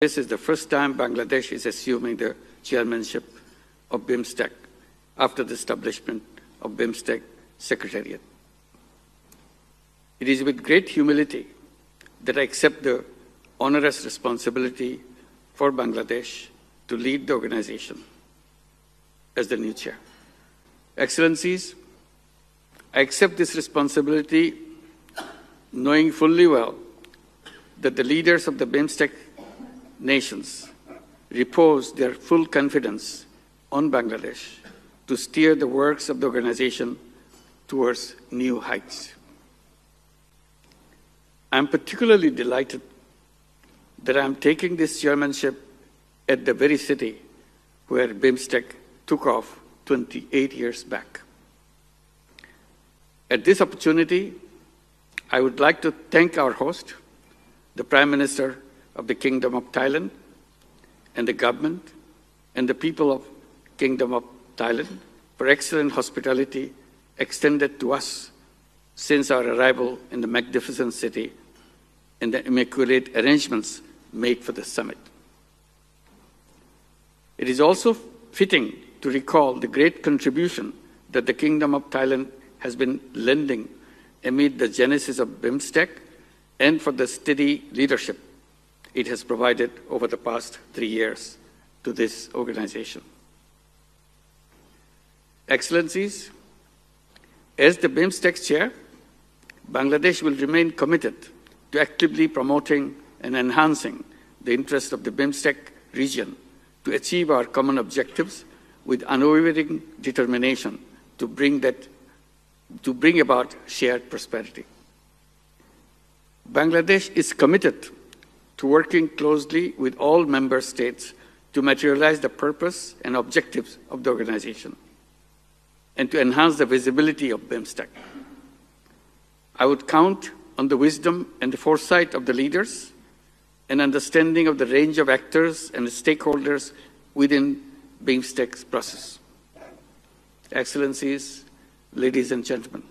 This is the first time Bangladesh is assuming the chairmanship of BIMSTEC after the establishment of BIMSTEC Secretariat. It is with great humility that I accept the onerous responsibility for Bangladesh to lead the organization as the new chair. Excellencies, I accept this responsibility knowing fully well that the leaders of the BIMSTEC nations repose their full confidence on Bangladesh to steer the works of the organization towards new heights. I am particularly delighted that I am taking this chairmanship at the very city where BIMSTEC took off 28 years back. At this opportunity, I would like to thank our host, the Prime Minister of the Kingdom of Thailand, and the government and the people of Kingdom of Thailand for excellent hospitality extended to us since our arrival in the magnificent city and the immaculate arrangements made for the summit. It is also fitting to recall the great contribution that the Kingdom of Thailand has been lending amid the genesis of BIMSTEC and for the steady leadership it has provided over the past 3 years to this organization. Excellencies, as the BIMSTEC chair, Bangladesh will remain committed to actively promoting and enhancing the interests of the BIMSTEC region to achieve our common objectives with unwavering determination to bring about shared prosperity. Bangladesh is committed to working closely with all member states to materialize the purpose and objectives of the organization and to enhance the visibility of BIMSTEC. I would count on the wisdom and the foresight of the leaders and understanding of the range of actors and stakeholders within BIMSTEC's process. Excellencies, ladies and gentlemen,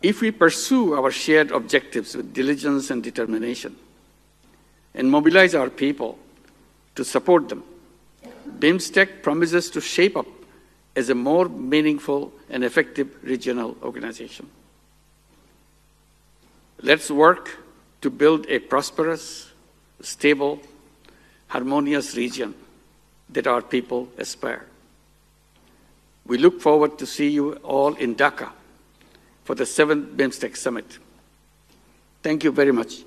if we pursue our shared objectives with diligence and determination and mobilize our people to support them, BIMSTEC promises to shape up as a more meaningful and effective regional organization. Let's work to build a prosperous, stable, harmonious region that our people aspire. We look forward to see you all in Dhaka for the 7th BIMSTEC Summit. Thank you very much.